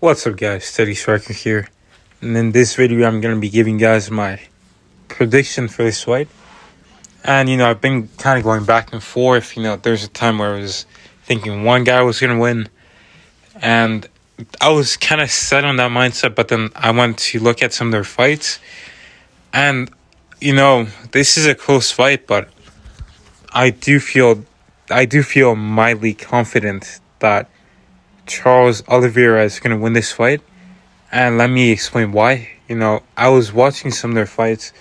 What's up guys, Steady Striker here, and in this video I'm going to be giving guys my prediction for this fight. And I've been kind of going back and forth. There's a time where I was thinking one guy was going to win, and I was kind of set on that mindset, but then I went to look at some of their fights, and this is a close fight, but I do feel mildly confident that Charles Oliveira is going to win this fight, and let me explain why. I was watching some of their fights.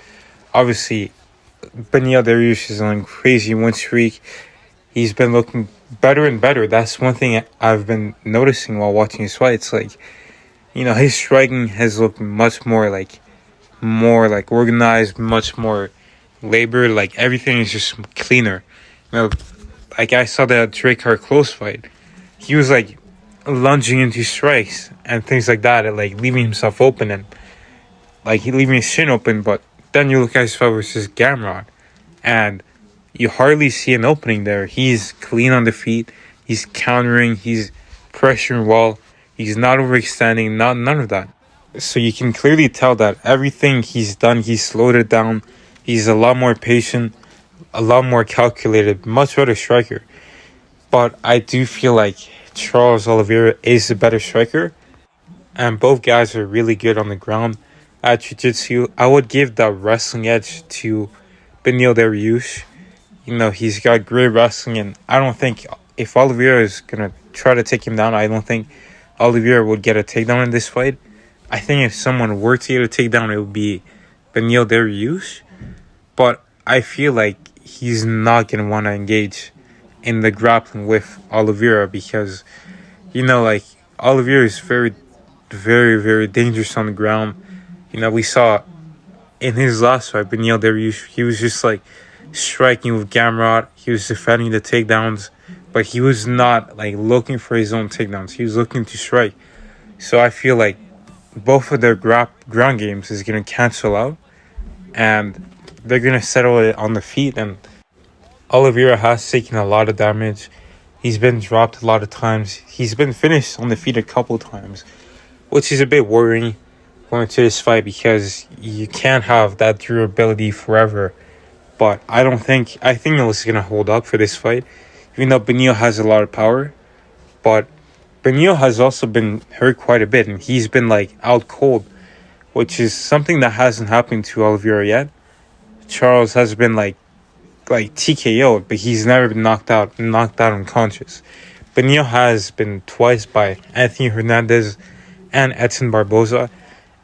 Obviously, Beneil Dariush is on a crazy win streak. He's been looking better and better. That's one thing I've been noticing while watching his fights. His striking has looked much more organized, much more labored. Like everything is just cleaner. I saw that Drake close fight. He was lunging into strikes and things like that, and leaving himself open and he leaving his shin open. But then you look at his fight versus Gamrot, and you hardly see an opening there. He's clean on the feet. He's countering. He's pressuring well. He's not overextending. None of that. So you can clearly tell that everything he's done, he's slowed it down. He's a lot more patient, a lot more calculated, much better striker. But I do feel like Charles Oliveira is a better striker, and both guys are really good on the ground at jiu-jitsu. I would give the wrestling edge to Beneil Dariush. He's got great wrestling, and I don't think if Oliveira is going to try to take him down, I don't think Oliveira would get a takedown in this fight. I think if someone were to get a takedown, it would be Beneil Dariush, but I feel like he's not going to want to engage in the grappling with Oliveira because, Oliveira is very, very, very dangerous on the ground. We saw in his last fight, Beneil Dariush, he was just striking with Gamrot. He was defending the takedowns, but he was not looking for his own takedowns. He was looking to strike. So I feel like both of their ground games is going to cancel out, and they're going to settle it on the feet. And Oliveira has taken a lot of damage. He's been dropped a lot of times. He's been finished on the feet a couple times, which is a bit worrying going into this fight because you can't have that durability forever. But I think it's going to hold up for this fight, even though Beneil has a lot of power. But Beneil has also been hurt quite a bit, and he's been out cold, which is something that hasn't happened to Oliveira yet. Charles has been TKO'd, but he's never been knocked out unconscious. Beneil has been twice by Anthony Hernandez and Edson Barboza.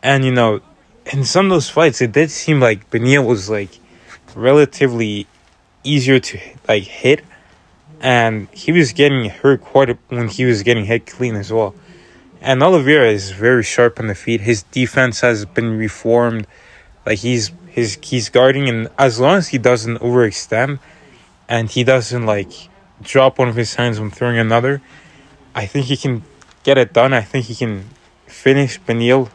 And, in some of those fights, it did seem like Beneil was, relatively easier to, hit. And he was getting hurt when he was getting hit clean as well. And Oliveira is very sharp on the feet. His defense has been reformed. He's guarding, and as long as he doesn't overextend and he doesn't drop one of his hands when throwing another, I think he can get it done. I think he can finish Beneil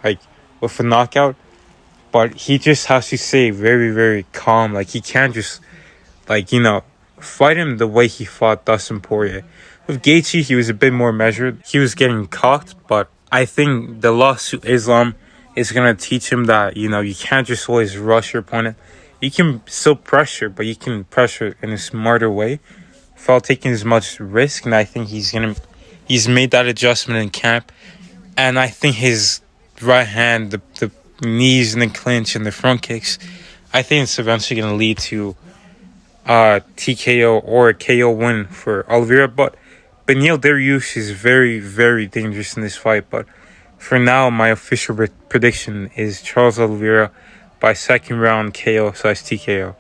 with a knockout, but he just has to stay very, very calm. He can't just fight him the way he fought Dustin Poirier. With Gaethje, he was a bit more measured. He was getting cocked, but I think the loss to Islam is going to teach him that, you can't just always rush your opponent. You can still pressure, but you can pressure in a smarter way without taking as much risk. And I think he's made that adjustment in camp. And I think his right hand, the knees and the clinch and the front kicks, I think it's eventually going to lead to TKO or a KO win for Oliveira. But Beneil Dariush is very, very dangerous in this fight. But for now, my official prediction is Charles Oliveira by second round KO/TKO.